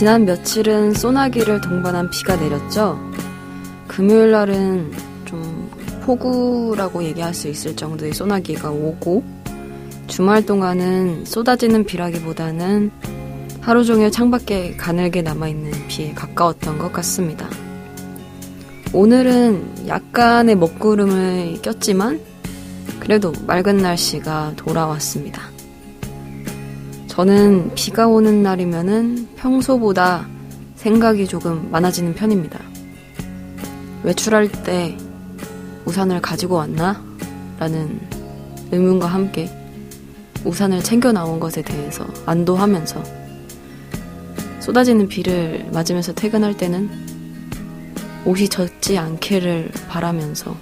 지난 며칠은 소나기를 동반한 비가 내렸죠. 금요일 날은 좀 폭우라고 얘기할 수 있을 정도의 소나기가 오고, 주말 동안은 쏟아지는 비라기보다는 하루 종일 창밖에 가늘게 남아있는 비에 가까웠던 것 같습니다. 오늘은 약간의 먹구름을 꼈지만 그래도 맑은 날씨가 돌아왔습니다. 저는 비가 오는 날이면은 평소보다 생각이 조금 많아지는 편입니다. 외출할 때 우산을 가지고 왔나? 라는 의문과 함께 우산을 챙겨 나온 것에 대해서 안도하면서 쏟아지는 비를 맞으면서 퇴근할 때는 옷이 젖지 않기를 바라면서,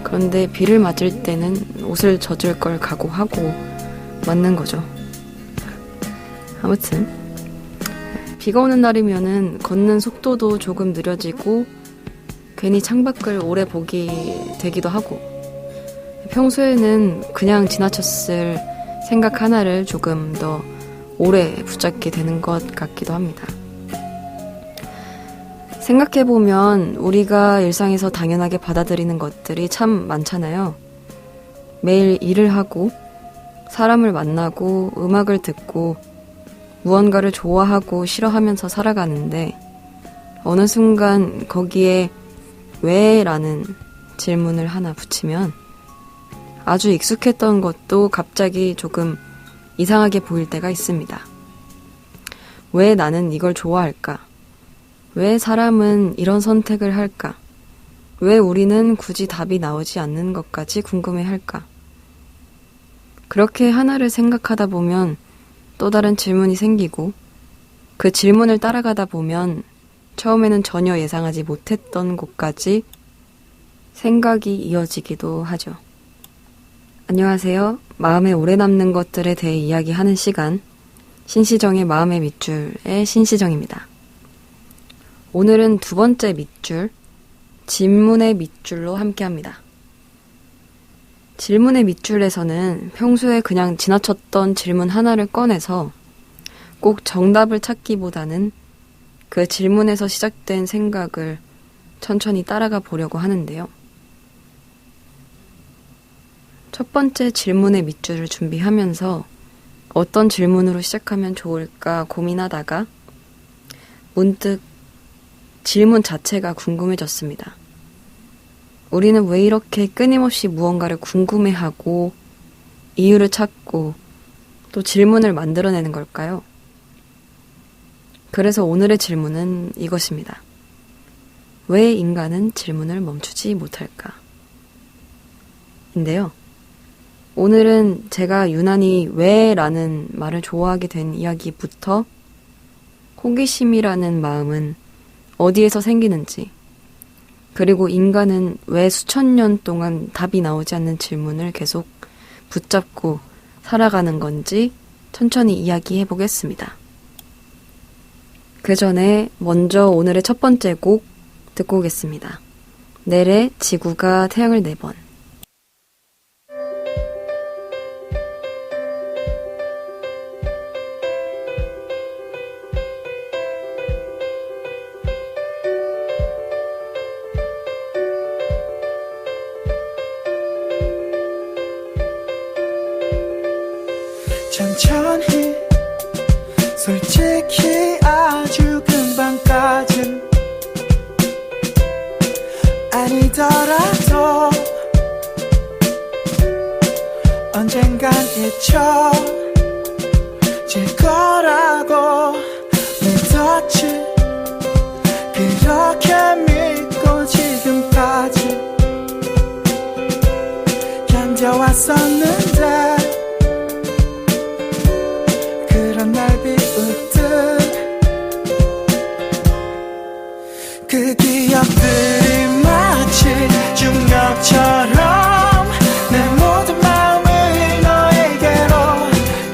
그런데 비를 맞을 때는 옷을 젖을 걸 각오하고 맞는 거죠. 아무튼 비가 오는 날이면은 걷는 속도도 조금 느려지고 괜히 창밖을 오래 보게 되기도 하고, 평소에는 그냥 지나쳤을 생각 하나를 조금 더 오래 붙잡게 되는 것 같기도 합니다. 생각해보면 우리가 일상에서 당연하게 받아들이는 것들이 참 많잖아요. 매일 일을 하고 사람을 만나고 음악을 듣고 무언가를 좋아하고 싫어하면서 살아가는데, 어느 순간 거기에 왜? 라는 질문을 하나 붙이면 아주 익숙했던 것도 갑자기 조금 이상하게 보일 때가 있습니다. 왜 나는 이걸 좋아할까? 왜 사람은 이런 선택을 할까? 왜 우리는 굳이 답이 나오지 않는 것까지 궁금해할까? 그렇게 하나를 생각하다 보면 또 다른 질문이 생기고, 그 질문을 따라가다 보면 처음에는 전혀 예상하지 못했던 곳까지 생각이 이어지기도 하죠. 안녕하세요. 마음에 오래 남는 것들에 대해 이야기하는 시간, 신시정의 마음의 밑줄의 신시정입니다. 오늘은 두 번째 밑줄, 질문의 밑줄로 함께합니다. 질문의 밑줄에서는 평소에 그냥 지나쳤던 질문 하나를 꺼내서 꼭 정답을 찾기보다는 그 질문에서 시작된 생각을 천천히 따라가 보려고 하는데요. 첫 번째 질문의 밑줄을 준비하면서 어떤 질문으로 시작하면 좋을까 고민하다가 문득 질문 자체가 궁금해졌습니다. 우리는 왜 이렇게 끊임없이 무언가를 궁금해하고 이유를 찾고 또 질문을 만들어내는 걸까요? 그래서 오늘의 질문은 이것입니다. 왜 인간은 질문을 멈추지 못할까? 인데요. 오늘은 제가 유난히 왜? 라는 말을 좋아하게 된 이야기부터 호기심이라는 마음은 어디에서 생기는지, 그리고 인간은 왜 수천 년 동안 답이 나오지 않는 질문을 계속 붙잡고 살아가는 건지 천천히 이야기해 보겠습니다. 그 전에 먼저 오늘의 첫 번째 곡 듣고 오겠습니다. 넬의 지구가 태양을 4번. 천천히 솔직히 아주 금방까진 아니더라도 언젠간 잊혀질 거라고 믿었지. 그렇게 믿고 지금까지 견뎌왔었는데 날 비웃듯 그 기억들이 마치 중력처럼 내 모든 마음을 너에게로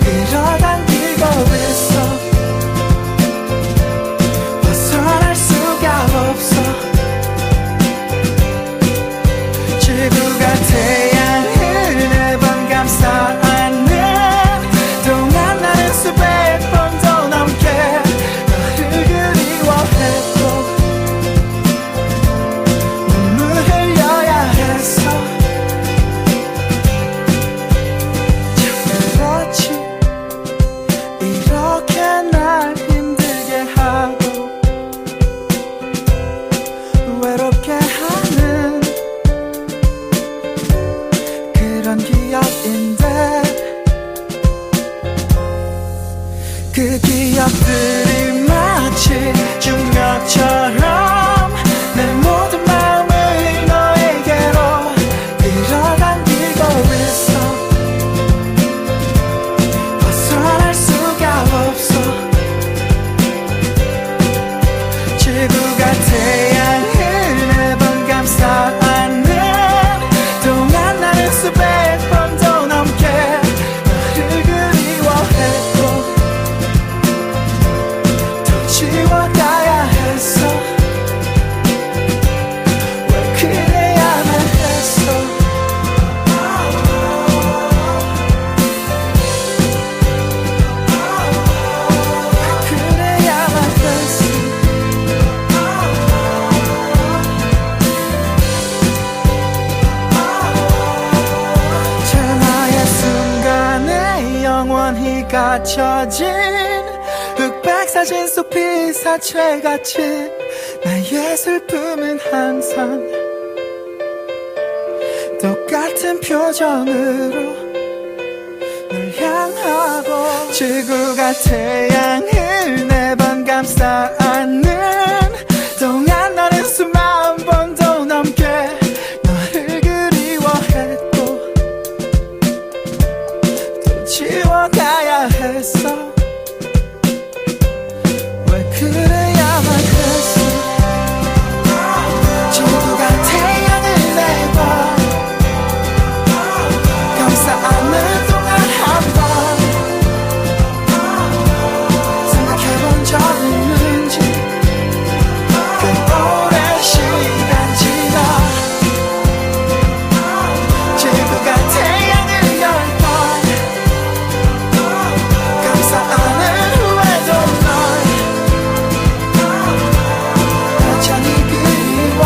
끌어당기고 있어. 벗어날 수가 없어. 지구가 태양을 4번 감싸 그런 기억인데 그 기억들이 마치 중력처럼 내 모든 마음을 너에게로 끌어당기고 있어 벗어날 수가 없어 지구가 태양을 매번 감싸 안는 동안 나는 수백 번도 넘게 너를 그리워했고 또 지워가야 했어 왜 그래야만 했어 왜 그래야만 했어 천하의 순간에 영원히 갇혀진 흑백 사진 속 피사체같이 나의 슬픔은 항상 똑같은 표정으로 널 향하고 지구가 태양을 매번 감싸 안는 동안 나는 수만 번도 넘게 너를 그리워했고 또 지워가야 했어 왜 그래야만 했어 지구가 태양을 매번 감싸 안는 동안 한번 생각해본 적 있는지 꽤 오랜 시간 지나 지구가 태양을 열 번 감싸 안은 후에도 널 여전히 그리워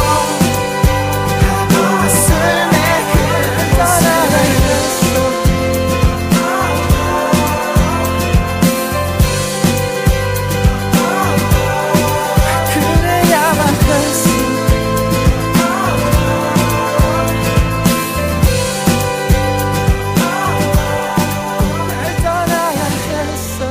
하고 가슴에 흘러나가 있어 그래야만 했어 날 떠나야 했어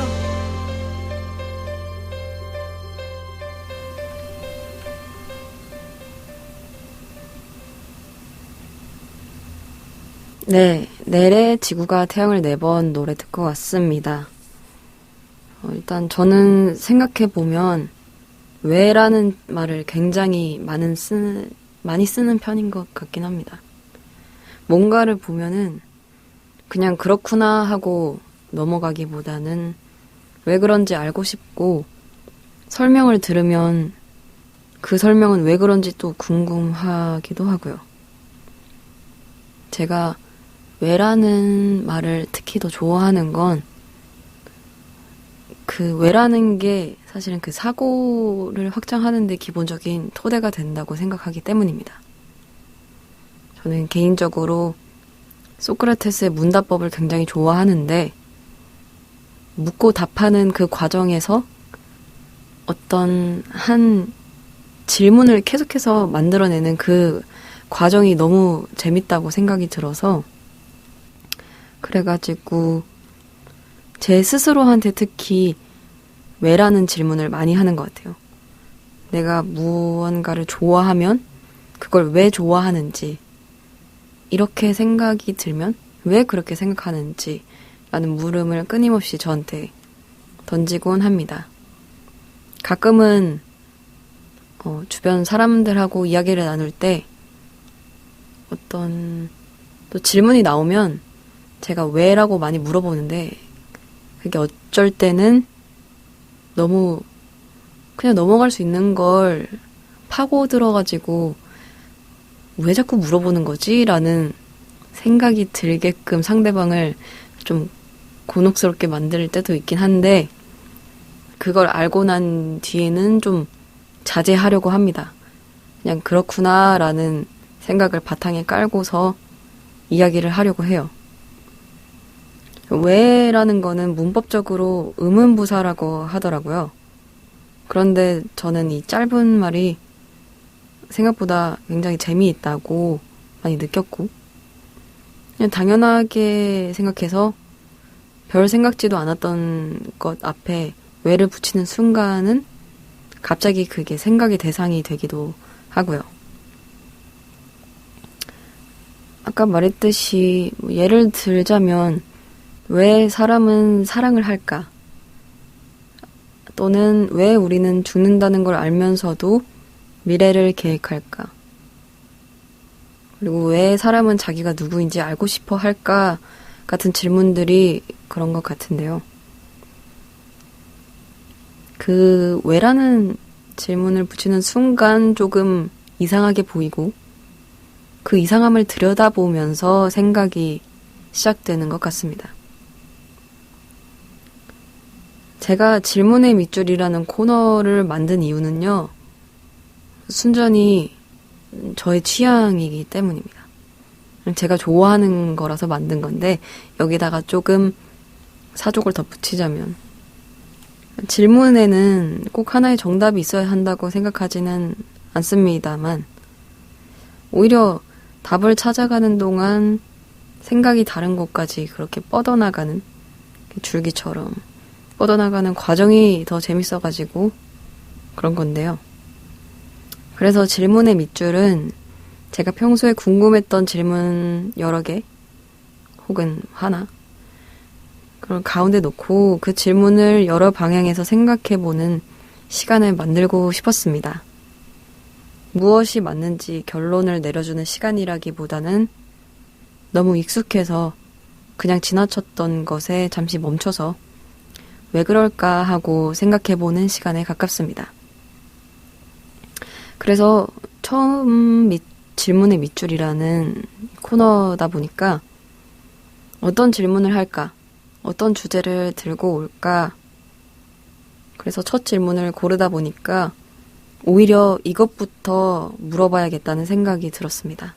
네, 넬의 지구가 태양을 4번 노래 듣고 왔습니다. 일단 저는 생각해보면 왜라는 말을 굉장히 많이 쓰는 편인 것 같긴 합니다. 뭔가를 보면은 그냥 그렇구나 하고 넘어가기보다는 왜 그런지 알고 싶고 설명을 들으면 그 설명은 왜 그런지 또 궁금하기도 하고요. 제가 왜라는 말을 특히 더 좋아하는 건 그 왜라는 게 사실은 그 사고를 확장하는 데 기본적인 토대가 된다고 생각하기 때문입니다. 저는 개인적으로 소크라테스의 문답법을 굉장히 좋아하는데 묻고 답하는 그 과정에서 어떤 한 질문을 계속해서 만들어내는 그 과정이 너무 재밌다고 생각이 들어서 그래가지고 제 스스로한테 특히 왜라는 질문을 많이 하는 것 같아요. 내가 무언가를 좋아하면 그걸 왜 좋아하는지 이렇게 생각이 들면 왜 그렇게 생각하는지 라는 물음을 끊임없이 저한테 던지곤 합니다. 가끔은 주변 사람들하고 이야기를 나눌 때 어떤 또 질문이 나오면 제가 왜라고 많이 물어보는데 그게 어쩔 때는 너무 그냥 넘어갈 수 있는 걸 파고 들어가지고 왜 자꾸 물어보는 거지? 라는 생각이 들게끔 상대방을 좀 곤혹스럽게 만들 때도 있긴 한데 그걸 알고 난 뒤에는 좀 자제하려고 합니다. 그냥 그렇구나 라는 생각을 바탕에 깔고서 이야기를 하려고 해요. 왜라는 거는 문법적으로 의문부사라고 하더라고요. 그런데 저는 이 짧은 말이 생각보다 굉장히 재미있다고 많이 느꼈고 그냥 당연하게 생각해서 별 생각지도 않았던 것 앞에 왜를 붙이는 순간은 갑자기 그게 생각의 대상이 되기도 하고요. 아까 말했듯이 예를 들자면 왜 사람은 사랑을 할까? 또는 왜 우리는 죽는다는 걸 알면서도 미래를 계획할까? 그리고 왜 사람은 자기가 누구인지 알고 싶어 할까? 같은 질문들이 그런 것 같은데요. 그 왜라는 질문을 붙이는 순간 조금 이상하게 보이고 그 이상함을 들여다보면서 생각이 시작되는 것 같습니다. 제가 질문의 밑줄이라는 코너를 만든 이유는요. 순전히 저의 취향이기 때문입니다. 제가 좋아하는 거라서 만든 건데 여기다가 조금 사족을 덧붙이자면 질문에는 꼭 하나의 정답이 있어야 한다고 생각하지는 않습니다만 오히려 답을 찾아가는 동안 생각이 다른 곳까지 그렇게 뻗어나가는 줄기처럼 뻗어나가는 과정이 더 재밌어가지고 그런 건데요. 그래서 질문의 밑줄은 제가 평소에 궁금했던 질문 여러 개 혹은 하나 그걸 가운데 놓고 그 질문을 여러 방향에서 생각해보는 시간을 만들고 싶었습니다. 무엇이 맞는지 결론을 내려주는 시간이라기보다는 너무 익숙해서 그냥 지나쳤던 것에 잠시 멈춰서 왜 그럴까 하고 생각해보는 시간에 가깝습니다. 그래서 처음 질문의 밑줄이라는 코너다 보니까 어떤 질문을 할까? 어떤 주제를 들고 올까? 그래서 첫 질문을 고르다 보니까 오히려 이것부터 물어봐야겠다는 생각이 들었습니다.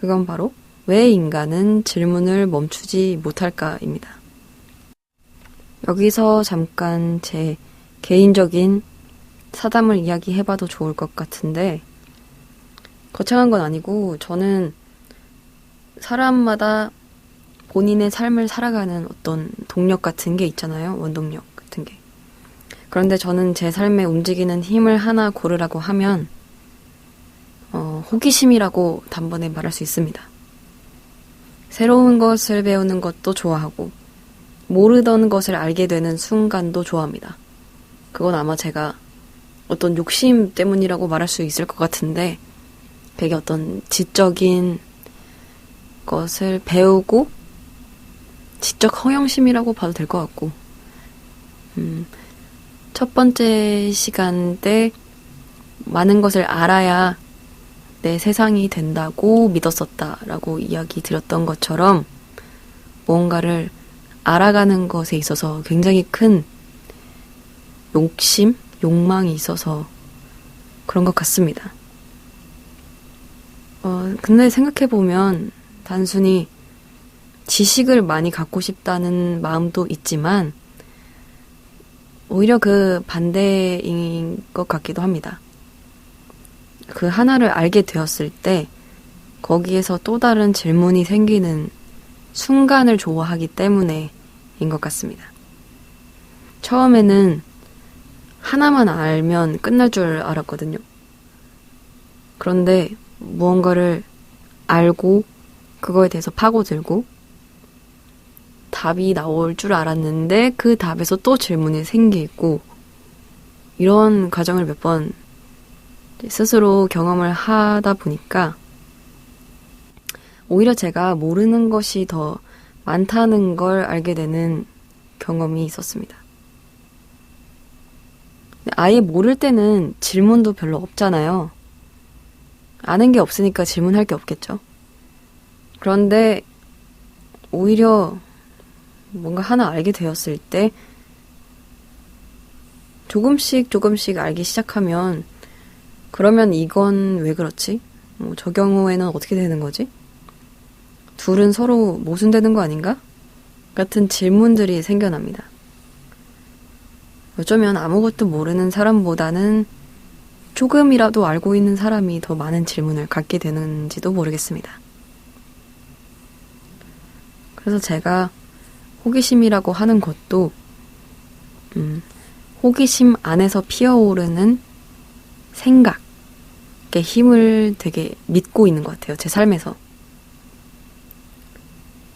그건 바로 왜 인간은 질문을 멈추지 못할까입니다. 여기서 잠깐 제 개인적인 사담을 이야기해봐도 좋을 것 같은데 거창한 건 아니고 저는 사람마다 본인의 삶을 살아가는 어떤 동력 같은 게 있잖아요. 원동력 같은 게. 그런데 저는 제 삶에 움직이는 힘을 하나 고르라고 하면 호기심이라고 단번에 말할 수 있습니다. 새로운 것을 배우는 것도 좋아하고 모르던 것을 알게 되는 순간도 좋아합니다. 그건 아마 제가 어떤 욕심 때문이라고 말할 수 있을 것 같은데 되게 어떤 지적인 것을 배우고 지적 허영심이라고 봐도 될 것 같고 첫 번째 시간 때 많은 것을 알아야 내 세상이 된다고 믿었었다라고 이야기 드렸던 것처럼 무언가를 알아가는 것에 있어서 굉장히 큰 욕심, 욕망이 있어서 그런 것 같습니다. 근데 생각해보면 단순히 지식을 많이 갖고 싶다는 마음도 있지만 오히려 그 반대인 것 같기도 합니다. 그 하나를 알게 되었을 때 거기에서 또 다른 질문이 생기는 순간을 좋아하기 때문에인 것 같습니다. 처음에는 하나만 알면 끝날 줄 알았거든요. 그런데 무언가를 알고 그거에 대해서 파고들고 답이 나올 줄 알았는데 그 답에서 또 질문이 생기고 이런 과정을 몇 번 스스로 경험을 하다 보니까 오히려 제가 모르는 것이 더 많다는 걸 알게 되는 경험이 있었습니다. 아예 모를 때는 질문도 별로 없잖아요. 아는 게 없으니까 질문할 게 없겠죠. 그런데 오히려 뭔가 하나 알게 되었을 때 조금씩 알기 시작하면 그러면 이건 왜 그렇지? 저 경우에는 어떻게 되는 거지? 둘은 서로 모순되는 거 아닌가? 같은 질문들이 생겨납니다. 어쩌면 아무것도 모르는 사람보다는 조금이라도 알고 있는 사람이 더 많은 질문을 갖게 되는지도 모르겠습니다. 그래서 제가 호기심이라고 하는 것도 호기심 안에서 피어오르는 생각의 힘을 되게 믿고 있는 것 같아요. 제 삶에서.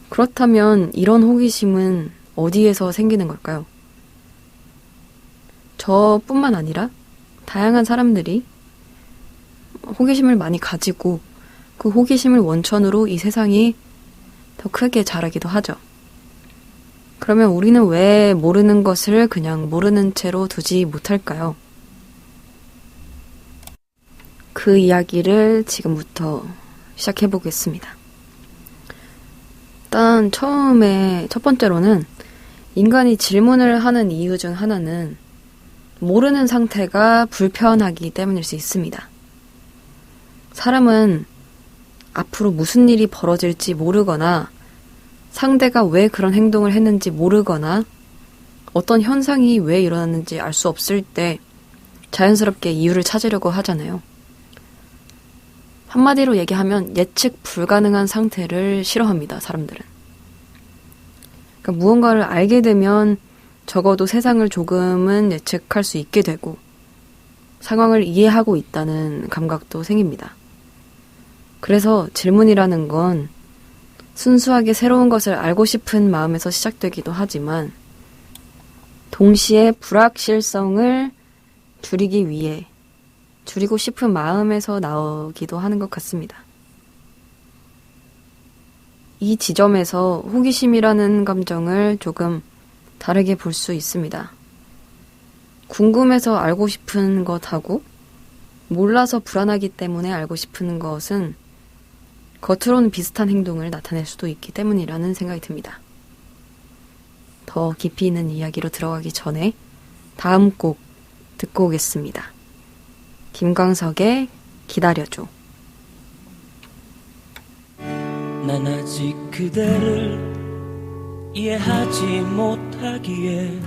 그렇다면 이런 호기심은 어디에서 생기는 걸까요? 저뿐만 아니라 다양한 사람들이 호기심을 많이 가지고 그 호기심을 원천으로 이 세상이 더 크게 자라기도 하죠. 그러면 우리는 왜 모르는 것을 그냥 모르는 채로 두지 못할까요? 그 이야기를 지금부터 시작해 보겠습니다. 일단 첫 번째로는 인간이 질문을 하는 이유 중 하나는 모르는 상태가 불편하기 때문일 수 있습니다. 사람은 앞으로 무슨 일이 벌어질지 모르거나 상대가 왜 그런 행동을 했는지 모르거나 어떤 현상이 왜 일어났는지 알 수 없을 때 자연스럽게 이유를 찾으려고 하잖아요. 한마디로 얘기하면 예측 불가능한 상태를 싫어합니다, 사람들은. 그러니까 무언가를 알게 되면 적어도 세상을 조금은 예측할 수 있게 되고 상황을 이해하고 있다는 감각도 생깁니다. 그래서 질문이라는 건 순수하게 새로운 것을 알고 싶은 마음에서 시작되기도 하지만 동시에 불확실성을 줄이기 위해 줄이고 싶은 마음에서 나오기도 하는 것 같습니다. 이 지점에서 호기심이라는 감정을 조금 다르게 볼 수 있습니다. 궁금해서 알고 싶은 것하고 몰라서 불안하기 때문에 알고 싶은 것은 겉으로는 비슷한 행동을 나타낼 수도 있기 때문이라는 생각이 듭니다. 더 깊이 있는 이야기로 들어가기 전에 다음 곡 듣고 오겠습니다. 김광석의 기다려줘. 난 아직 그대를 이해하지 못하기에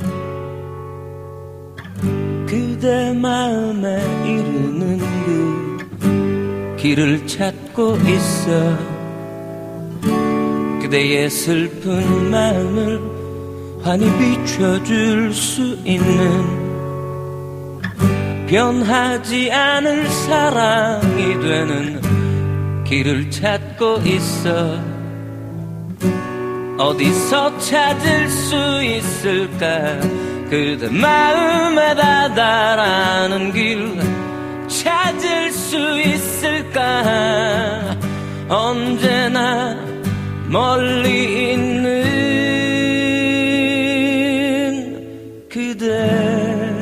그대 마음에 이르는 그 길을 찾고 있어. 그대의 슬픈 마음을 환히 비춰줄 수 있는 변하지 않을 사랑이 되는 길을 찾고 있어. 어디서 찾을 수 있을까? 그대 마음에 다다라는 길 찾을 수 있을까? 언제나 멀리 있는 그대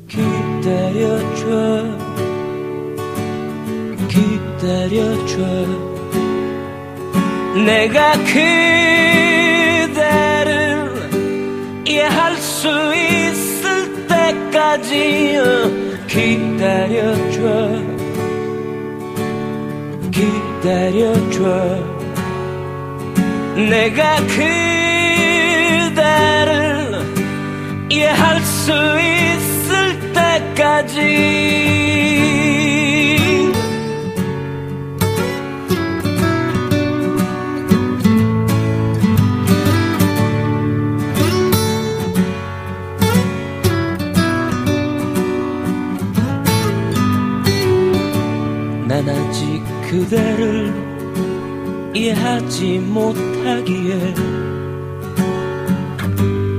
기다려줘 기다려줘. 내가 그대를 이해할 수 있을 때까지 기다려줘 기다려줘. 내가 그대를 이해할 수 있을 때까지. 난 아직 그대를 이해하지 못하기에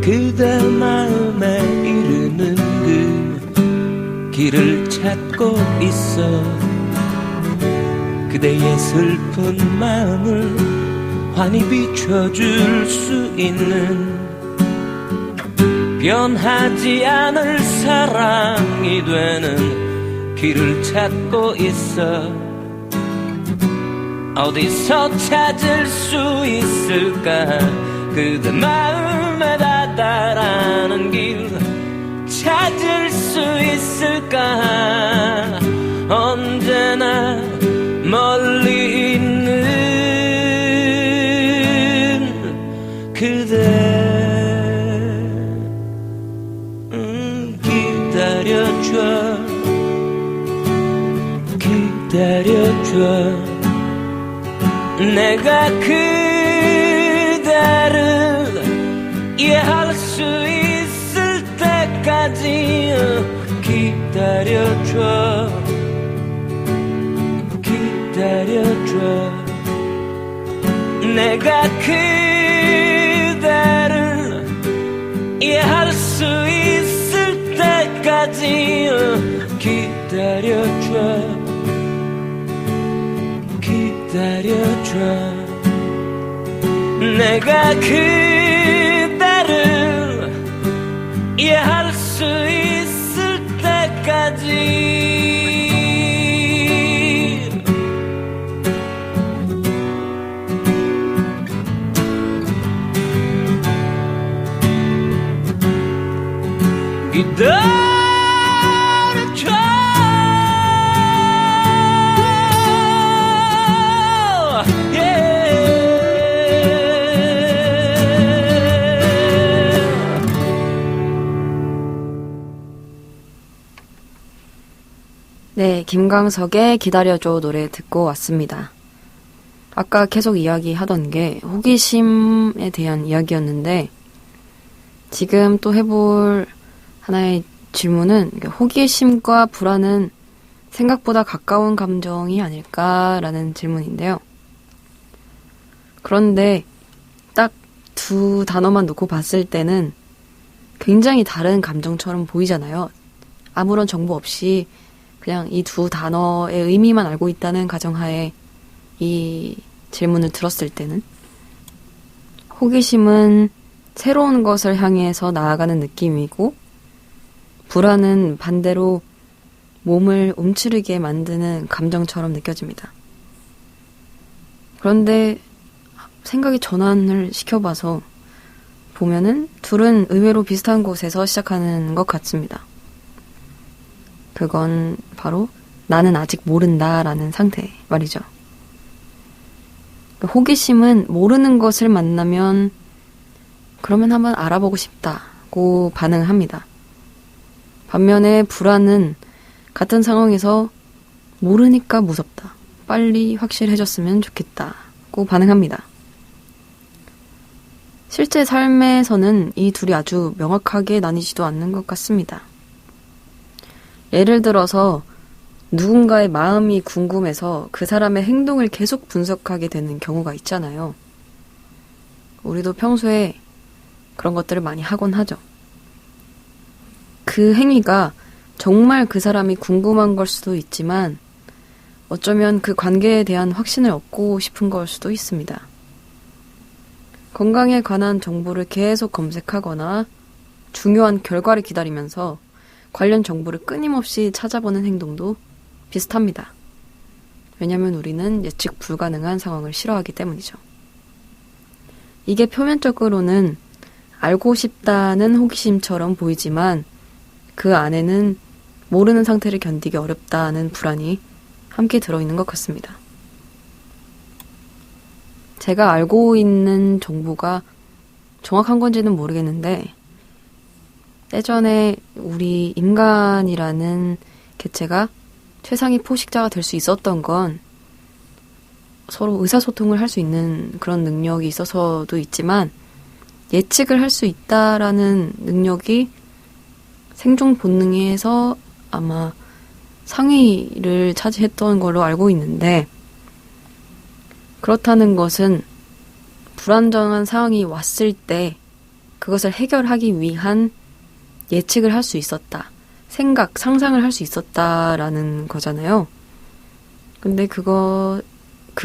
그대 마음에 이르는 그 길을 찾고 있어. 그대의 슬픈 마음을 환히 비춰줄 수 있는 변하지 않을 사랑이 되는 길을 찾고 있어. 어디서 찾을 수 있을까? 그대 마음에 다다라는 길 찾을 수 있을까? 언제나 멀리 있는 그대 기다려줘 기다려줘. 내가 그대를 이해할 수 있을 때까지 기다려줘 기다려줘 내가 그대를 이해할 수 있을 때까지 기다려줘 기다려줘 내가 그대를 이해할 수 있을 때까지 기다려줘 네, 김광석의 기다려줘 노래 듣고 왔습니다. 아까 계속 이야기하던 게 호기심에 대한 이야기였는데 지금 또 해볼 하나의 질문은 호기심과 불안은 생각보다 가까운 감정이 아닐까라는 질문인데요. 그런데 딱 두 단어만 놓고 봤을 때는 굉장히 다른 감정처럼 보이잖아요. 아무런 정보 없이 그냥 이 두 단어의 의미만 알고 있다는 가정하에 이 질문을 들었을 때는 호기심은 새로운 것을 향해서 나아가는 느낌이고 불안은 반대로 몸을 움츠리게 만드는 감정처럼 느껴집니다. 그런데 생각이 전환을 시켜봐서 보면은 둘은 의외로 비슷한 곳에서 시작하는 것 같습니다. 그건 바로 나는 아직 모른다라는 상태 말이죠. 호기심은 모르는 것을 만나면 그러면 한번 알아보고 싶다고 반응합니다. 반면에 불안은 같은 상황에서 모르니까 무섭다. 빨리 확실해졌으면 좋겠다고 반응합니다. 실제 삶에서는 이 둘이 아주 명확하게 나뉘지도 않는 것 같습니다. 예를 들어서 누군가의 마음이 궁금해서 그 사람의 행동을 계속 분석하게 되는 경우가 있잖아요. 우리도 평소에 그런 것들을 많이 하곤 하죠. 그 행위가 정말 그 사람이 궁금한 걸 수도 있지만 어쩌면 그 관계에 대한 확신을 얻고 싶은 걸 수도 있습니다. 건강에 관한 정보를 계속 검색하거나 중요한 결과를 기다리면서 관련 정보를 끊임없이 찾아보는 행동도 비슷합니다. 왜냐하면 우리는 예측 불가능한 상황을 싫어하기 때문이죠. 이게 표면적으로는 알고 싶다는 호기심처럼 보이지만 그 안에는 모르는 상태를 견디기 어렵다는 불안이 함께 들어있는 것 같습니다. 제가 알고 있는 정보가 정확한 건지는 모르겠는데 예전에 우리 인간이라는 개체가 최상위 포식자가 될 수 있었던 건 서로 의사소통을 할 수 있는 그런 능력이 있어서도 있지만 예측을 할 수 있다라는 능력이 생존 본능에서 아마 상위를 차지했던 걸로 알고 있는데 그렇다는 것은 불안정한 상황이 왔을 때 그것을 해결하기 위한 예측을 할 수 있었다. 상상을 할 수 있었다라는 거잖아요. 근데 그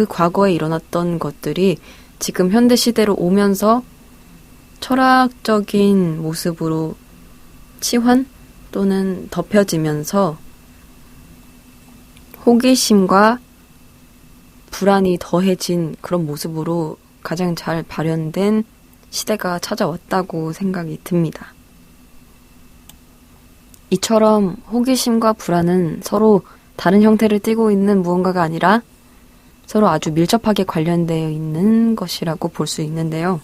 과거에 일어났던 것들이 지금 현대 시대로 오면서 철학적인 모습으로 치환 또는 덮여지면서 호기심과 불안이 더해진 그런 모습으로 가장 잘 발현된 시대가 찾아왔다고 생각이 듭니다. 이처럼 호기심과 불안은 서로 다른 형태를 띠고 있는 무언가가 아니라 서로 아주 밀접하게 관련되어 있는 것이라고 볼 수 있는데요.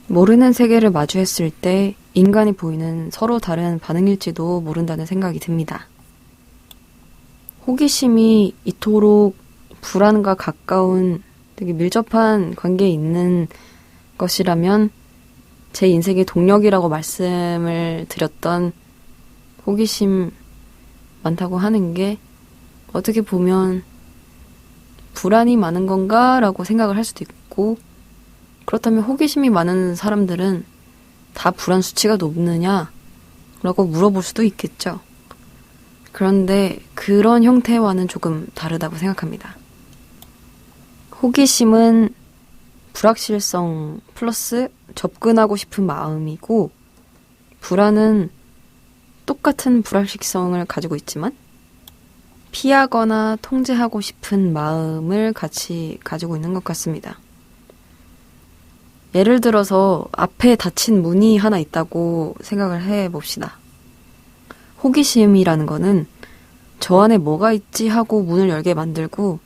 모르는 세계를 마주했을 때 인간이 보이는 서로 다른 반응일지도 모른다는 생각이 듭니다. 호기심이 이토록 불안과 가까운 되게 밀접한 관계에 있는 것이라면 제 인생의 동력이라고 말씀을 드렸던 호기심 많다고 하는 게 어떻게 보면 불안이 많은 건가? 라고 생각을 할 수도 있고, 그렇다면 호기심이 많은 사람들은 다 불안 수치가 높느냐? 라고 물어볼 수도 있겠죠. 그런데 그런 형태와는 조금 다르다고 생각합니다. 호기심은 불확실성 플러스 접근하고 싶은 마음이고, 불안은 똑같은 불확실성을 가지고 있지만 피하거나 통제하고 싶은 마음을 같이 가지고 있는 것 같습니다. 예를 들어서 앞에 닫힌 문이 하나 있다고 생각을 해봅시다. 호기심이라는 거는 저 안에 뭐가 있지 하고 문을 열게 만들고,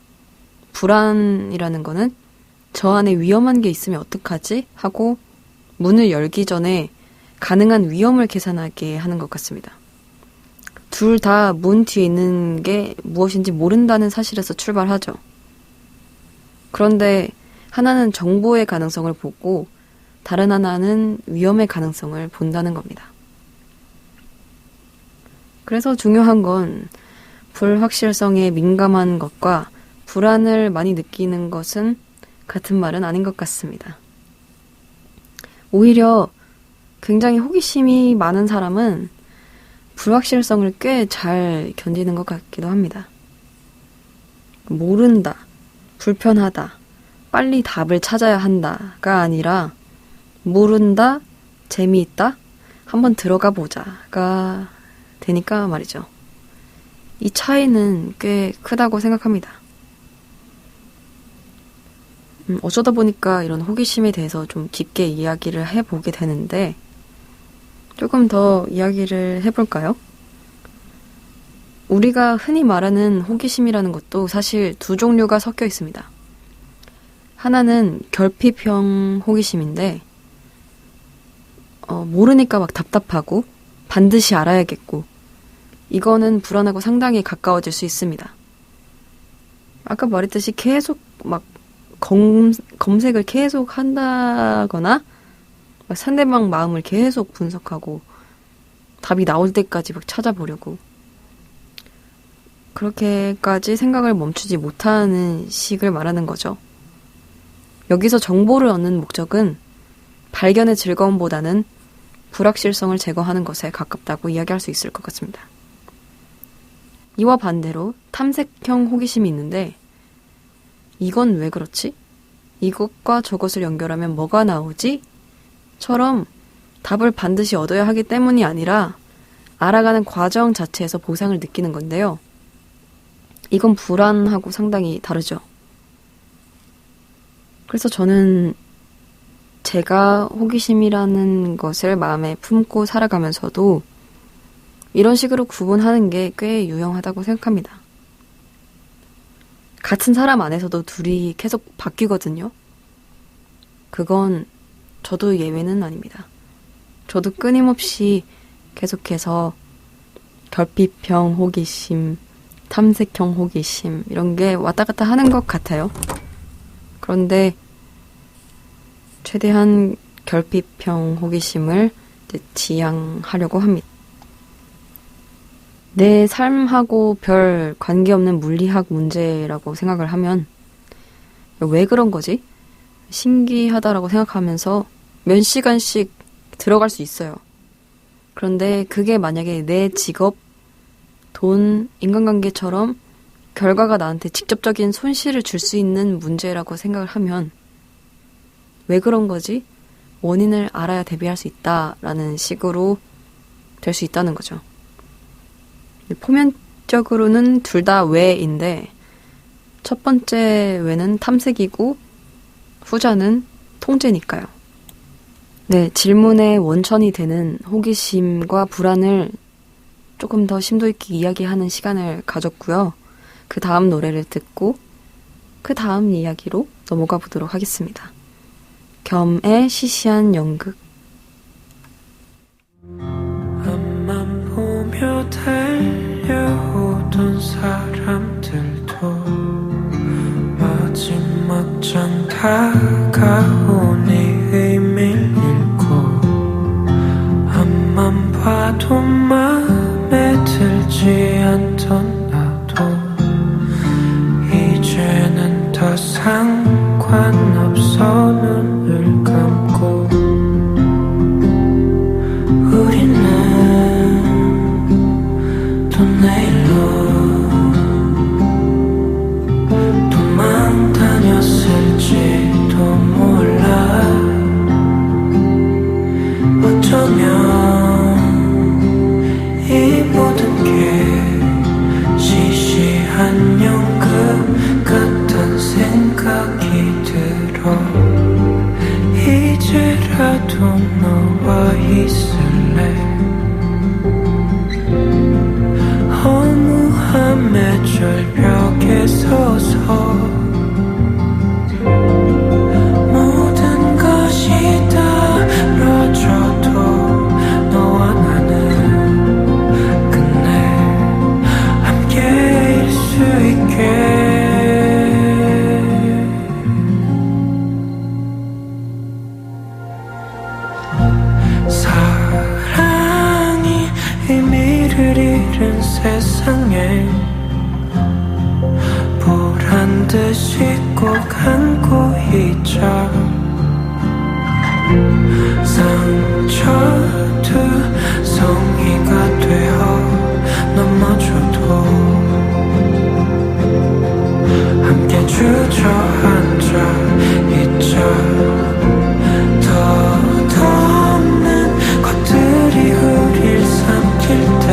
불안이라는 거는 저 안에 위험한 게 있으면 어떡하지 하고 문을 열기 전에 가능한 위험을 계산하게 하는 것 같습니다. 둘 다 문 뒤에 있는 게 무엇인지 모른다는 사실에서 출발하죠. 그런데 하나는 정보의 가능성을 보고 다른 하나는 위험의 가능성을 본다는 겁니다. 그래서 중요한 건 불확실성에 민감한 것과 불안을 많이 느끼는 것은 같은 말은 아닌 것 같습니다. 오히려 굉장히 호기심이 많은 사람은 불확실성을 꽤 잘 견디는 것 같기도 합니다. 모른다, 불편하다, 빨리 답을 찾아야 한다가 아니라 모른다, 재미있다, 한번 들어가 보자가 되니까 말이죠. 이 차이는 꽤 크다고 생각합니다. 어쩌다 보니까 이런 호기심에 대해서 좀 깊게 이야기를 해보게 되는데, 조금 더 이야기를 해볼까요? 우리가 흔히 말하는 호기심이라는 것도 사실 두 종류가 섞여 있습니다. 하나는 결핍형 호기심인데, 모르니까 막 답답하고 반드시 알아야겠고, 이거는 불안하고 상당히 가까워질 수 있습니다. 아까 말했듯이 계속 막 검색을 계속 한다거나 막 상대방 마음을 계속 분석하고 답이 나올 때까지 막 찾아보려고, 그렇게까지 생각을 멈추지 못하는 식을 말하는 거죠. 여기서 정보를 얻는 목적은 발견의 즐거움보다는 불확실성을 제거하는 것에 가깝다고 이야기할 수 있을 것 같습니다. 이와 반대로 탐색형 호기심이 있는데, 이건 왜 그렇지? 이것과 저것을 연결하면 뭐가 나오지? 처럼 답을 반드시 얻어야 하기 때문이 아니라 알아가는 과정 자체에서 보상을 느끼는 건데요. 이건 불안하고 상당히 다르죠. 그래서 저는 제가 호기심이라는 것을 마음에 품고 살아가면서도 이런 식으로 구분하는 게 꽤 유용하다고 생각합니다. 같은 사람 안에서도 둘이 계속 바뀌거든요. 그건 저도 예외는 아닙니다. 저도 끊임없이 계속해서 결핍형 호기심, 탐색형 호기심 이런 게 왔다 갔다 하는 것 같아요. 그런데 최대한 결핍형 호기심을 지양하려고 합니다. 내 삶하고 별 관계없는 물리학 문제라고 생각을 하면 왜 그런 거지? 신기하다라고 생각하면서 몇 시간씩 들어갈 수 있어요. 그런데 그게 만약에 내 직업, 돈, 인간관계처럼 결과가 나한테 직접적인 손실을 줄 수 있는 문제라고 생각을 하면 왜 그런 거지? 원인을 알아야 대비할 수 있다라는 식으로 될 수 있다는 거죠. 포면적으로는 둘 다 왜인데 첫 번째 왜는 탐색이고 후자는 통제니까요. 네, 질문의 원천이 되는 호기심과 불안을 조금 더 심도 있게 이야기하는 시간을 가졌고요. 그 다음 노래를 듣고 그 다음 이야기로 넘어가 보도록 하겠습니다. 겸의 시시한 연극. 앞만 보며 달려오던 사람들도 점점 다가오니 의미를 잃고 앞만 봐도 맘에 들지 않던 나도 이제는 더 상관없어 눈을 감고 우리는 또 내일로 도망 다녔을지도 몰라 어쩌면 이 모든 게 시시한 연극 같은 생각이 들어 이제라도 너와 있을래 허무함의 절벽에 서서 모든 것이 떨어져도 너와 나는 끝내 함께일 수 있게 사랑이 의미를 잃은 세상에 보란 듯이 꼭 안고 있자 상처투성이가 되어 넘어져도 함께 주저앉아 있자 덧없는 것들이 우릴 삼킬 때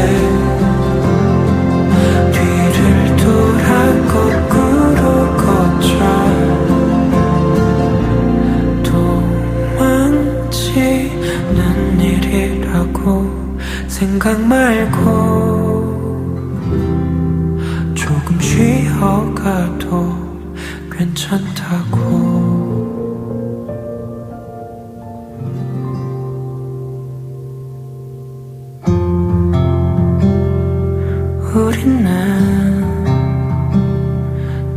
뒤를 돌아 거꾸로 걷자 도망치는 일이라고 생각 말고 조금 쉬어가도 괜찮다고 우리는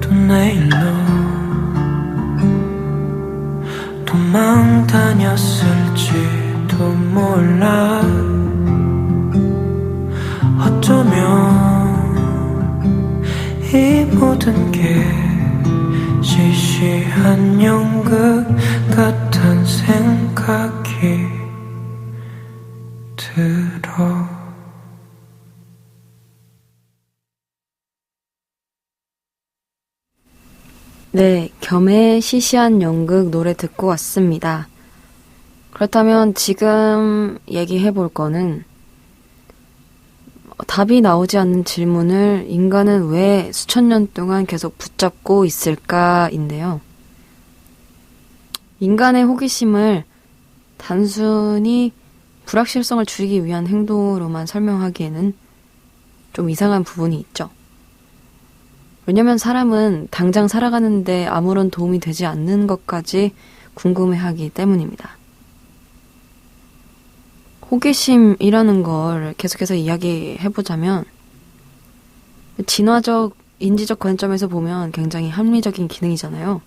또 내일로 도망 다녔을지도 몰라 어쩌면 이 모든 게 시시한 연극 같은 생각이 들어 네, 겸의 시시한 연극 노래 듣고 왔습니다. 그렇다면 지금 얘기해 볼 거는 답이 나오지 않는 질문을 인간은 왜 수천 년 동안 계속 붙잡고 있을까인데요. 인간의 호기심을 단순히 불확실성을 줄이기 위한 행동으로만 설명하기에는 좀 이상한 부분이 있죠. 왜냐면 사람은 당장 살아가는데 아무런 도움이 되지 않는 것까지 궁금해하기 때문입니다. 호기심이라는 걸 계속해서 이야기해보자면 진화적, 인지적 관점에서 보면 굉장히 합리적인 기능이잖아요.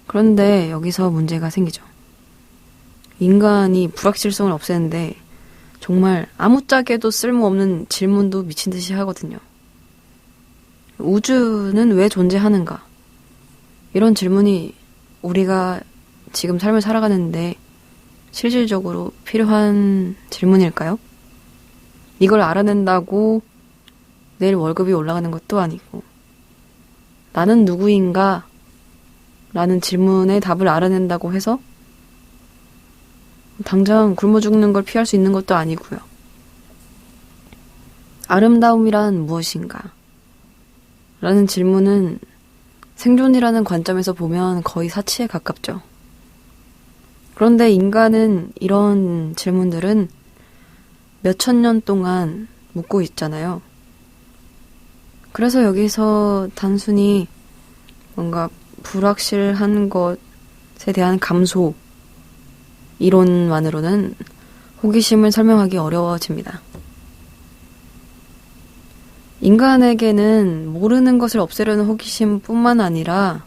그런데 여기서 문제가 생기죠. 인간이 불확실성을 없애는데 정말 아무짝에도 쓸모없는 질문도 미친 듯이 하거든요. 우주는 왜 존재하는가? 이런 질문이 우리가 지금 삶을 살아가는데 실질적으로 필요한 질문일까요? 이걸 알아낸다고 내일 월급이 올라가는 것도 아니고 나는 누구인가? 라는 질문에 답을 알아낸다고 해서 당장 굶어 죽는 걸 피할 수 있는 것도 아니고요. 아름다움이란 무엇인가? 라는 질문은 생존이라는 관점에서 보면 거의 사치에 가깝죠. 그런데 인간은 이런 질문들은 몇천 년 동안 묻고 있잖아요. 그래서 여기서 단순히 뭔가 불확실한 것에 대한 감소 이론만으로는 호기심을 설명하기 어려워집니다. 인간에게는 모르는 것을 없애려는 호기심뿐만 아니라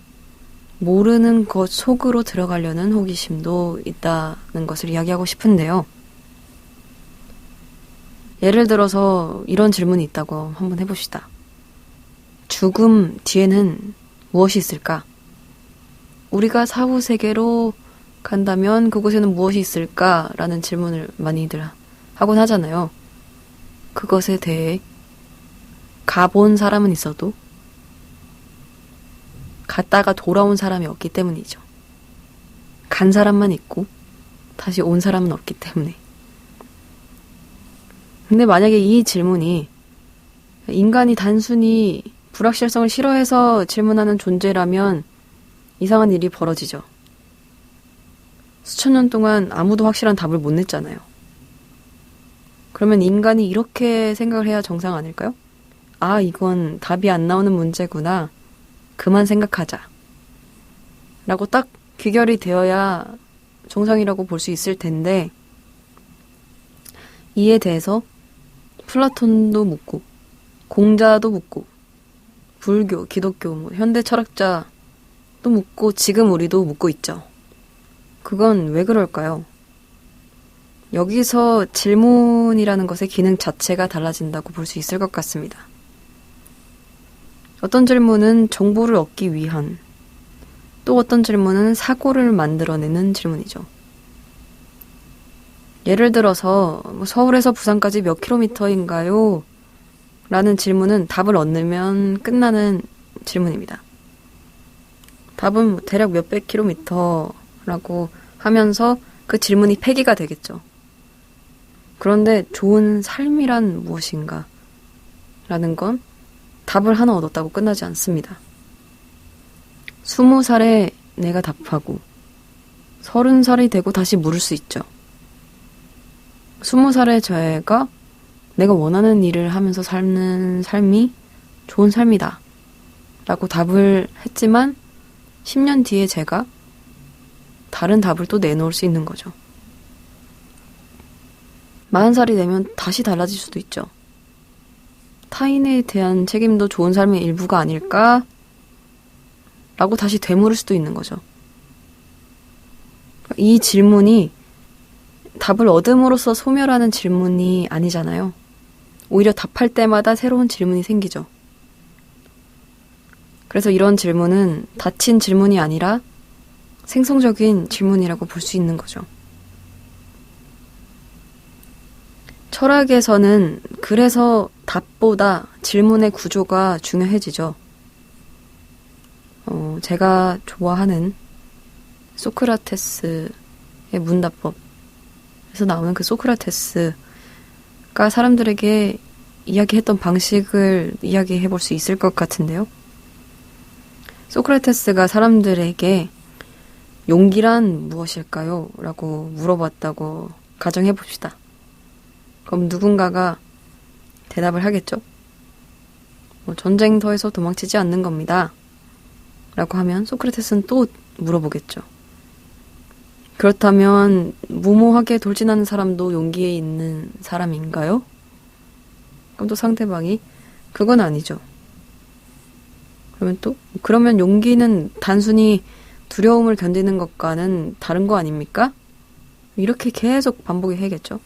모르는 것 속으로 들어가려는 호기심도 있다는 것을 이야기하고 싶은데요. 예를 들어서 이런 질문이 있다고 한번 해봅시다. 죽음 뒤에는 무엇이 있을까? 우리가 사후 세계로 간다면 그곳에는 무엇이 있을까라는 질문을 많이들 하곤 하잖아요. 그것에 대해 가본 사람은 있어도 갔다가 돌아온 사람이 없기 때문이죠. 간 사람만 있고 다시 온 사람은 없기 때문에. 근데 만약에 이 질문이 인간이 단순히 불확실성을 싫어해서 질문하는 존재라면 이상한 일이 벌어지죠. 수천 년 동안 아무도 확실한 답을 못 냈잖아요. 그러면 인간이 이렇게 생각을 해야 정상 아닐까요? 아, 이건 답이 안 나오는 문제구나. 그만 생각하자. 라고 딱 귀결이 되어야 정상이라고 볼 수 있을 텐데, 이에 대해서 플라톤도 묻고, 공자도 묻고, 불교, 기독교, 현대 철학자도 묻고, 지금 우리도 묻고 있죠. 그건 왜 그럴까요? 여기서 질문이라는 것의 기능 자체가 달라진다고 볼 수 있을 것 같습니다. 어떤 질문은 정보를 얻기 위한, 또 어떤 질문은 사고를 만들어내는 질문이죠. 예를 들어서 서울에서 부산까지 몇 킬로미터인가요? 라는 질문은 답을 얻으면 끝나는 질문입니다. 답은 대략 몇백 킬로미터라고 하면서 그 질문이 폐기가 되겠죠. 그런데 좋은 삶이란 무엇인가? 라는 건 답을 하나 얻었다고 끝나지 않습니다. 20살에 내가 답하고 30살이 되고 다시 물을 수 있죠. 20살의 제가 내가 원하는 일을 하면서 사는 삶이 좋은 삶이다 라고 답을 했지만 10년 뒤에 제가 다른 답을 또 내놓을 수 있는 거죠. 40살이 되면 다시 달라질 수도 있죠. 타인에 대한 책임도 좋은 삶의 일부가 아닐까? 라고 다시 되물을 수도 있는 거죠. 이 질문이 답을 얻음으로써 소멸하는 질문이 아니잖아요. 오히려 답할 때마다 새로운 질문이 생기죠. 그래서 이런 질문은 닫힌 질문이 아니라 생성적인 질문이라고 볼 수 있는 거죠. 철학에서는 그래서 답보다 질문의 구조가 중요해지죠. 제가 좋아하는 소크라테스의 문답법에서 나오는 그 소크라테스가 사람들에게 이야기했던 방식을 이야기해 볼 수 있을 것 같은데요. 소크라테스가 사람들에게 용기란 무엇일까요? 라고 물어봤다고 가정해 봅시다. 그럼 누군가가 대답을 하겠죠. 전쟁터에서 도망치지 않는 겁니다. 라고 하면 소크라테스는 또 물어보겠죠. 그렇다면 무모하게 돌진하는 사람도 용기에 있는 사람인가요? 그럼 또 상대방이 그건 아니죠. 그러면 용기는 단순히 두려움을 견디는 것과는 다른 거 아닙니까? 이렇게 계속 반복이 해야겠죠.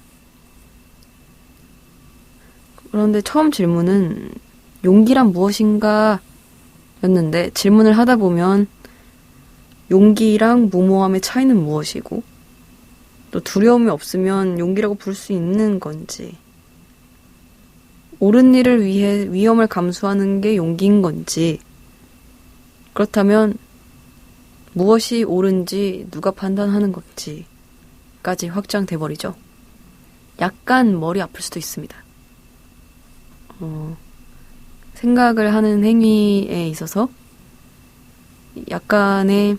그런데 처음 질문은 용기란 무엇인가 였는데 질문을 하다 보면 용기랑 무모함의 차이는 무엇이고 또 두려움이 없으면 용기라고 부를 수 있는 건지 옳은 일을 위해 위험을 감수하는 게 용기인 건지 그렇다면 무엇이 옳은지 누가 판단하는 건지까지 확장돼 버리죠. 약간 머리 아플 수도 있습니다. 생각을 하는 행위에 있어서 약간의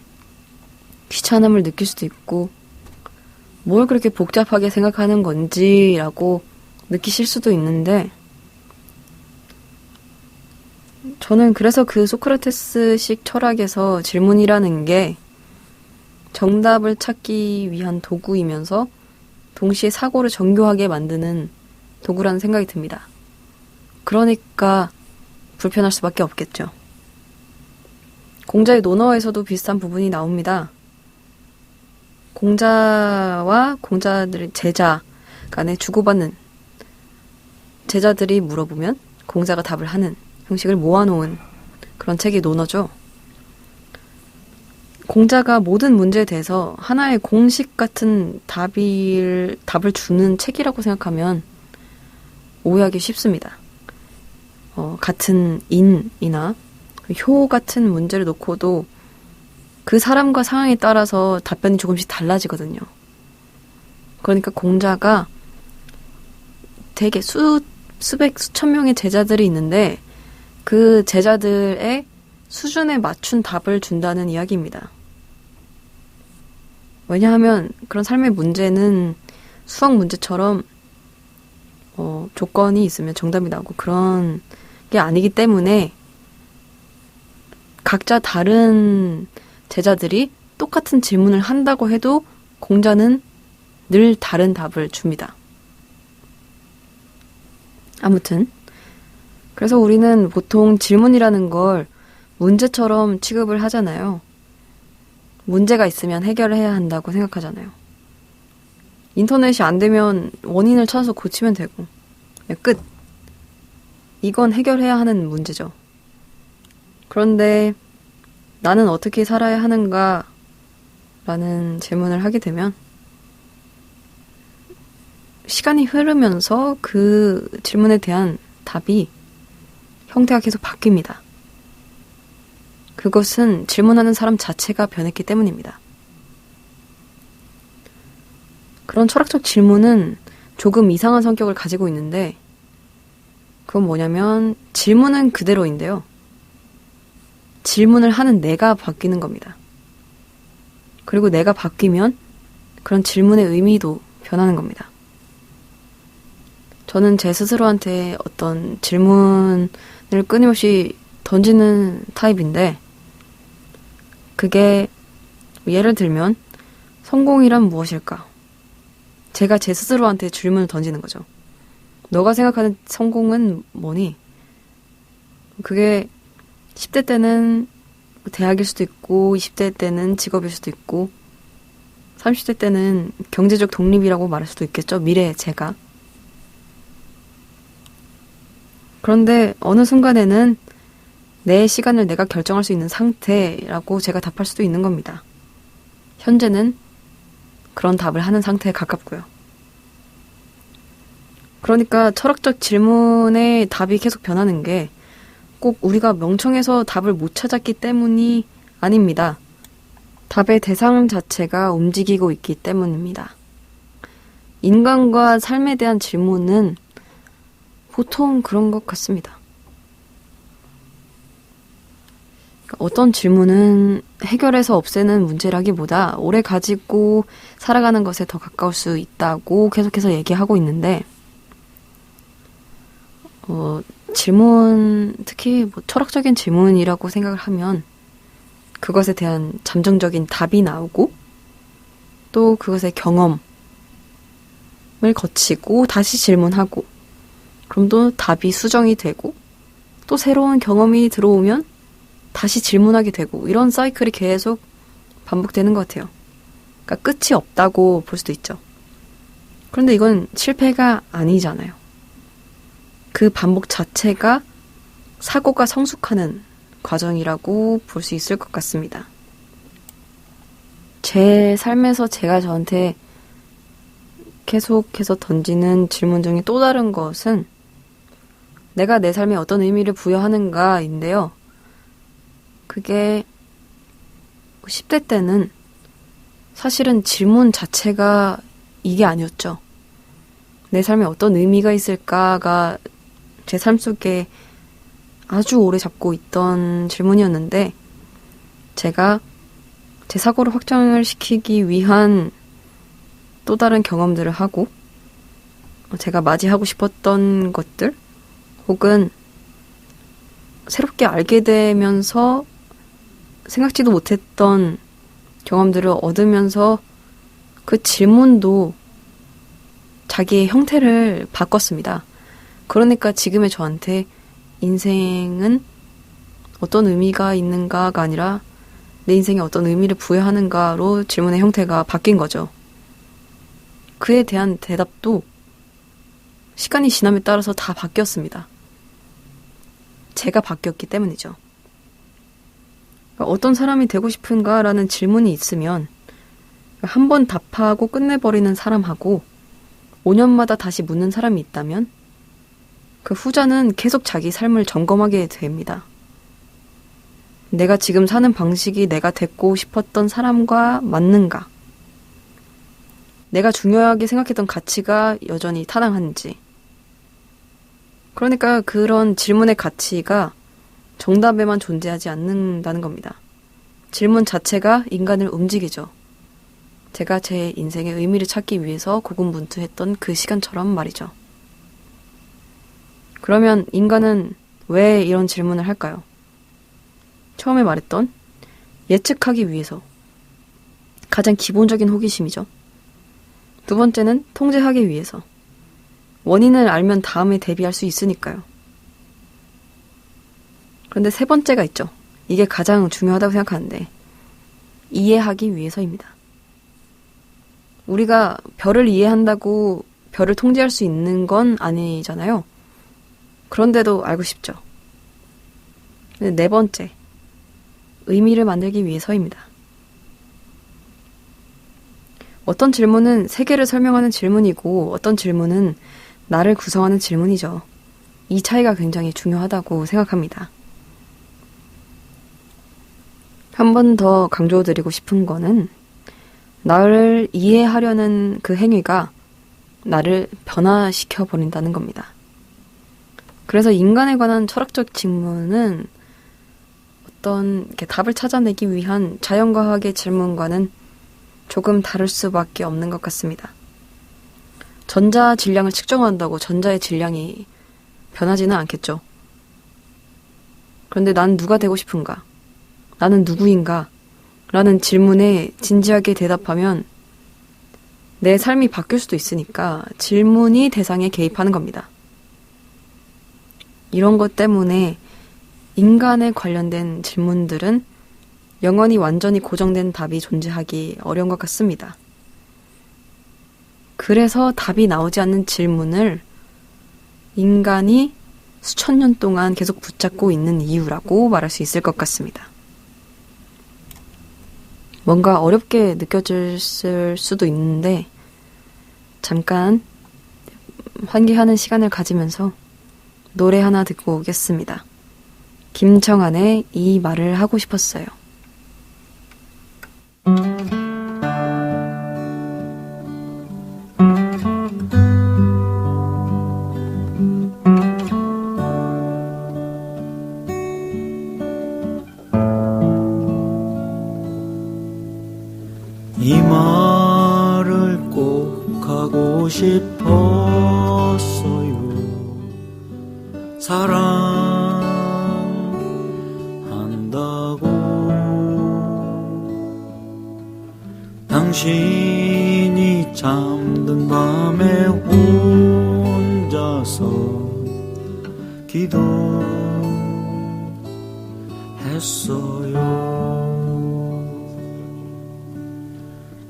귀찮음을 느낄 수도 있고 뭘 그렇게 복잡하게 생각하는 건지라고 느끼실 수도 있는데 저는 그래서 그 소크라테스식 철학에서 질문이라는 게 정답을 찾기 위한 도구이면서 동시에 사고를 정교하게 만드는 도구라는 생각이 듭니다. 그러니까 불편할 수밖에 없겠죠. 공자의 논어에서도 비슷한 부분이 나옵니다. 공자와 공자들의 제자 간에 주고받는, 제자들이 물어보면 공자가 답을 하는 형식을 모아놓은 그런 책이 논어죠. 공자가 모든 문제에 대해서 하나의 공식 같은 답을 주는 책이라고 생각하면 오해하기 쉽습니다. 같은 인이나 효 같은 문제를 놓고도 그 사람과 상황에 따라서 답변이 조금씩 달라지거든요. 그러니까 공자가 되게 수백, 수천 명의 제자들이 있는데 그 제자들의 수준에 맞춘 답을 준다는 이야기입니다. 왜냐하면 그런 삶의 문제는 수학 문제처럼 조건이 있으면 정답이 나오고 그런 게 아니기 때문에 각자 다른 제자들이 똑같은 질문을 한다고 해도 공자는 늘 다른 답을 줍니다. 아무튼 그래서 우리는 보통 질문이라는 걸 문제처럼 취급을 하잖아요. 문제가 있으면 해결을 해야 한다고 생각하잖아요. 인터넷이 안 되면 원인을 찾아서 고치면 되고 그냥 끝. 이건 해결해야 하는 문제죠. 그런데 나는 어떻게 살아야 하는가 라는 질문을 하게 되면 시간이 흐르면서 그 질문에 대한 답이 형태가 계속 바뀝니다. 그것은 질문하는 사람 자체가 변했기 때문입니다. 그런 철학적 질문은 조금 이상한 성격을 가지고 있는데 그건 뭐냐면 질문은 그대로인데요. 질문을 하는 내가 바뀌는 겁니다. 그리고 내가 바뀌면 그런 질문의 의미도 변하는 겁니다. 저는 제 스스로한테 어떤 질문을 끊임없이 던지는 타입인데 그게 예를 들면 성공이란 무엇일까? 제가 제 스스로한테 질문을 던지는 거죠. 너가 생각하는 성공은 뭐니? 그게 10대 때는 대학일 수도 있고 20대 때는 직업일 수도 있고 30대 때는 경제적 독립이라고 말할 수도 있겠죠. 미래의 제가. 그런데 어느 순간에는 내 시간을 내가 결정할 수 있는 상태라고 제가 답할 수도 있는 겁니다. 현재는 그런 답을 하는 상태에 가깝고요. 그러니까 철학적 질문에 답이 계속 변하는 게 꼭 우리가 멍청해서 답을 못 찾았기 때문이 아닙니다. 답의 대상 자체가 움직이고 있기 때문입니다. 인간과 삶에 대한 질문은 보통 그런 것 같습니다. 어떤 질문은 해결해서 없애는 문제라기보다 오래 가지고 살아가는 것에 더 가까울 수 있다고 계속해서 얘기하고 있는데 질문, 특히 뭐 철학적인 질문이라고 생각을 하면 그것에 대한 잠정적인 답이 나오고 또 그것의 경험을 거치고 다시 질문하고 그럼 또 답이 수정이 되고 또 새로운 경험이 들어오면 다시 질문하게 되고 이런 사이클이 계속 반복되는 것 같아요. 그러니까 끝이 없다고 볼 수도 있죠. 그런데 이건 실패가 아니잖아요. 그 반복 자체가 사고가 성숙하는 과정이라고 볼 수 있을 것 같습니다. 제 삶에서 제가 저한테 계속해서 던지는 질문 중에 또 다른 것은 내가 내 삶에 어떤 의미를 부여하는가인데요. 그게 10대 때는 사실은 질문 자체가 이게 아니었죠. 내 삶에 어떤 의미가 있을까가 제 삶 속에 아주 오래 잡고 있던 질문이었는데 제가 제 사고를 확장을 시키기 위한 또 다른 경험들을 하고 제가 맞이하고 싶었던 것들 혹은 새롭게 알게 되면서 생각지도 못했던 경험들을 얻으면서 그 질문도 자기의 형태를 바꿨습니다. 그러니까 지금의 저한테 인생은 어떤 의미가 있는가가 아니라 내 인생에 어떤 의미를 부여하는가로 질문의 형태가 바뀐 거죠. 그에 대한 대답도 시간이 지남에 따라서 다 바뀌었습니다. 제가 바뀌었기 때문이죠. 어떤 사람이 되고 싶은가라는 질문이 있으면 한 번 답하고 끝내버리는 사람하고 5년마다 다시 묻는 사람이 있다면 그 후자는 계속 자기 삶을 점검하게 됩니다. 내가 지금 사는 방식이 내가 됐고 싶었던 사람과 맞는가? 내가 중요하게 생각했던 가치가 여전히 타당한지. 그러니까 그런 질문의 가치가 정답에만 존재하지 않는다는 겁니다. 질문 자체가 인간을 움직이죠. 제가 제 인생의 의미를 찾기 위해서 고군분투했던 그 시간처럼 말이죠. 그러면 인간은 왜 이런 질문을 할까요? 처음에 말했던 예측하기 위해서. 가장 기본적인 호기심이죠. 두 번째는 통제하기 위해서. 원인을 알면 다음에 대비할 수 있으니까요. 그런데 세 번째가 있죠. 이게 가장 중요하다고 생각하는데 이해하기 위해서입니다. 우리가 별을 이해한다고 별을 통제할 수 있는 건 아니잖아요. 그런데도 알고 싶죠. 네 번째, 의미를 만들기 위해서입니다. 어떤 질문은 세계를 설명하는 질문이고 어떤 질문은 나를 구성하는 질문이죠. 이 차이가 굉장히 중요하다고 생각합니다. 한 번 더 강조드리고 싶은 거는 나를 이해하려는 그 행위가 나를 변화시켜 버린다는 겁니다. 그래서 인간에 관한 철학적 질문은 어떤 이렇게 답을 찾아내기 위한 자연과학의 질문과는 조금 다를 수밖에 없는 것 같습니다. 전자 질량을 측정한다고 전자의 질량이 변하지는 않겠죠. 그런데 난 누가 되고 싶은가? 나는 누구인가? 라는 질문에 진지하게 대답하면 내 삶이 바뀔 수도 있으니까 질문이 대상에 개입하는 겁니다. 이런 것 때문에 인간에 관련된 질문들은 영원히 완전히 고정된 답이 존재하기 어려운 것 같습니다. 그래서 답이 나오지 않는 질문을 인간이 수천 년 동안 계속 붙잡고 있는 이유라고 말할 수 있을 것 같습니다. 뭔가 어렵게 느껴질 수도 있는데 잠깐 환기하는 시간을 가지면서 노래 하나 듣고 오겠습니다. 김청한의 이 말을 하고 싶었어요. 이 말을 꼭 하고 싶었어요. 사랑한다고. 당신이 잠든 밤에 혼자서 기도했어요.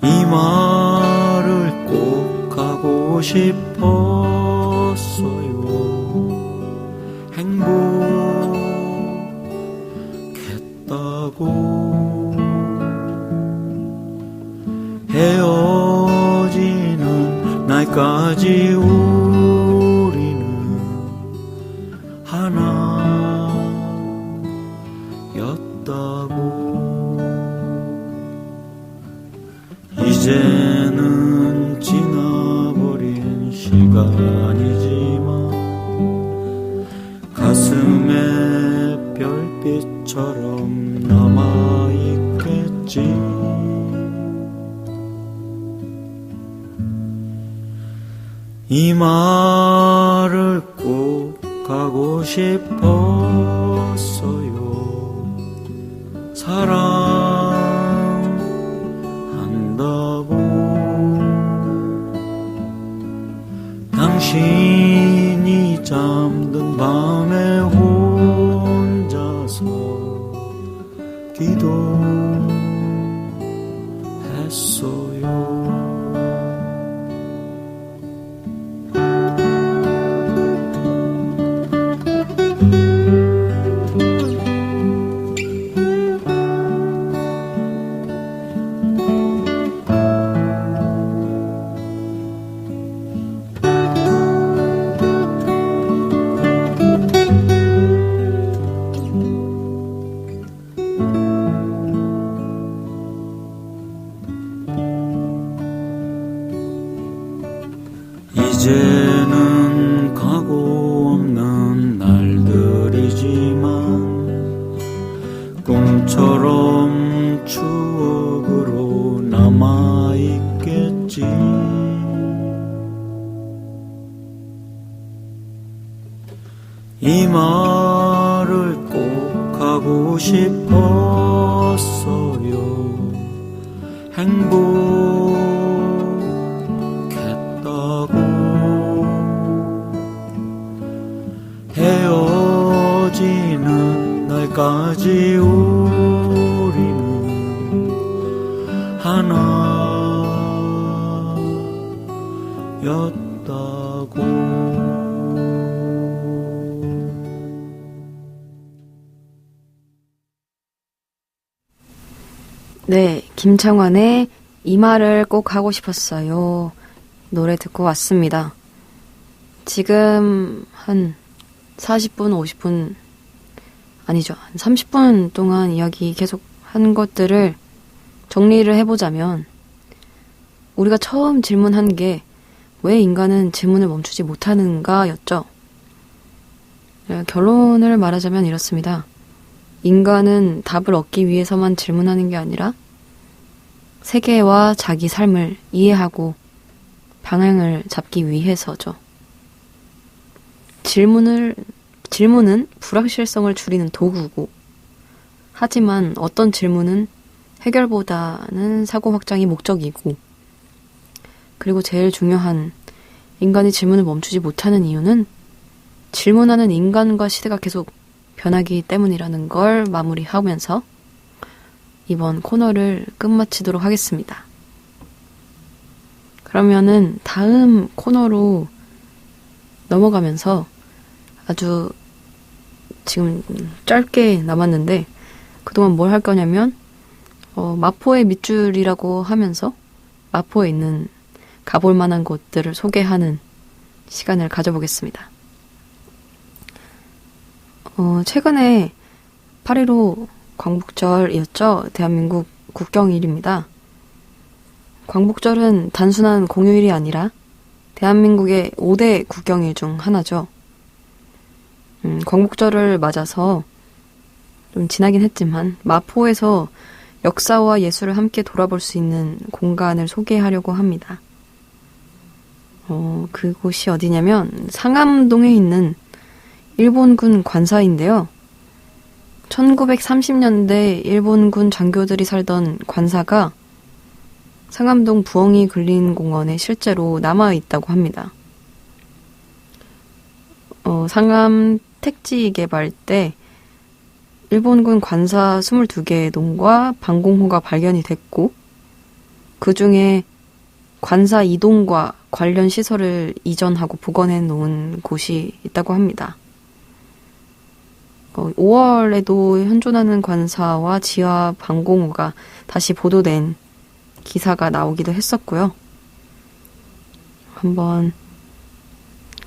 이 말을 꼭 하고 싶었어요. 행복했다고. 헤어지는 날까지 우리는 하나였다고. 이제는 지나버린 시간이지만 가슴에 별빛처럼 남아있겠지. 이 말을 꼭 하고 싶었어요. 사랑한다고. 당신이 잠든 밤에 혼자서 기도했어요. 이제는 가고 없는 날들이지만 꿈처럼 추억으로 남아있겠지. 이 말을 꼭 하고 싶었어요. 헤어지는 날까지 우리는 하나였다고. 네, 김창완의 이 말을 꼭 하고 싶었어요. 노래 듣고 왔습니다. 지금 한 40분, 50분, 아니죠. 한 30분 동안 이야기 계속 한 것들을 정리를 해보자면, 우리가 처음 질문한 게 왜 인간은 질문을 멈추지 못하는가 였죠. 결론을 말하자면 이렇습니다. 인간은 답을 얻기 위해서만 질문하는 게 아니라 세계와 자기 삶을 이해하고 방향을 잡기 위해서죠. 질문은 불확실성을 줄이는 도구고, 하지만 어떤 질문은 해결보다는 사고 확장이 목적이고, 그리고 제일 중요한, 인간이 질문을 멈추지 못하는 이유는 질문하는 인간과 시대가 계속 변하기 때문이라는 걸 마무리하면서 이번 코너를 끝마치도록 하겠습니다. 그러면은 다음 코너로 넘어가면서 아주 지금 짧게 남았는데 그동안 뭘 할 거냐면 마포의 밑줄이라고 하면서 마포에 있는 가볼 만한 곳들을 소개하는 시간을 가져보겠습니다. 최근에 8.15 광복절이었죠. 대한민국 국경일입니다. 광복절은 단순한 공휴일이 아니라 대한민국의 5대 국경일 중 하나죠. 광복절을 맞아서 좀 지나긴 했지만 마포에서 역사와 예술을 함께 돌아볼 수 있는 공간을 소개하려고 합니다. 그곳이 어디냐면 상암동에 있는 일본군 관사인데요. 1930년대 일본군 장교들이 살던 관사가 상암동 부엉이 근린공원에 실제로 남아있다고 합니다. 상암 택지 개발 때 일본군 관사 22개의 동과 방공호가 발견이 됐고, 그 중에 관사 2동과 관련 시설을 이전하고 복원해 놓은 곳이 있다고 합니다. 5월에도 현존하는 관사와 지하 방공호가 다시 보도된 기사가 나오기도 했었고요. 한번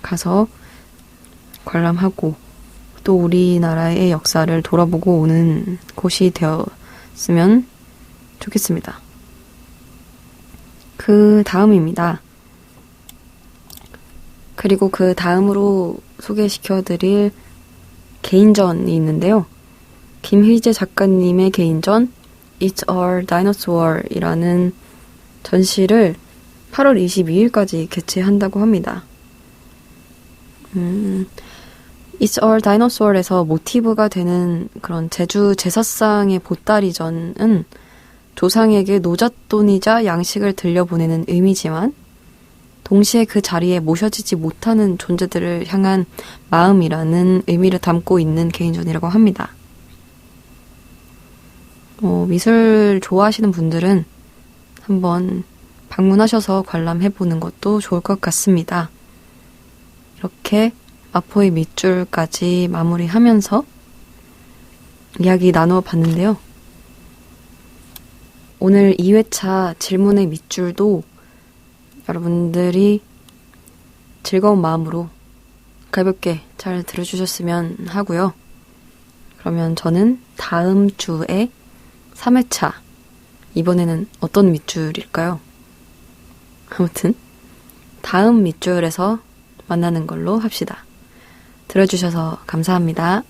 가서 관람하고 또 우리나라의 역사를 돌아보고 오는 곳이 되었으면 좋겠습니다. 그 다음입니다. 그리고 그 다음으로 소개시켜드릴 개인전이 있는데요. 김희재 작가님의 개인전 It's Our Dinosaur 이라는 전시를 8월 22일까지 개최한다고 합니다. It's Our Dinosaur에서 모티브가 되는 그런 제주 제사상의 보따리전은 조상에게 노잣돈이자 양식을 들려보내는 의미지만 동시에 그 자리에 모셔지지 못하는 존재들을 향한 마음이라는 의미를 담고 있는 개인전이라고 합니다. 미술 좋아하시는 분들은 한번 방문하셔서 관람해보는 것도 좋을 것 같습니다. 이렇게 마포의 밑줄까지 마무리하면서 이야기 나눠봤는데요. 오늘 2회차 질문의 밑줄도 여러분들이 즐거운 마음으로 가볍게 잘 들어주셨으면 하고요. 그러면 저는 다음 주에 3회차, 이번에는 어떤 밑줄일까요? 아무튼 다음 밑줄에서 만나는 걸로 합시다. 들어주셔서 감사합니다.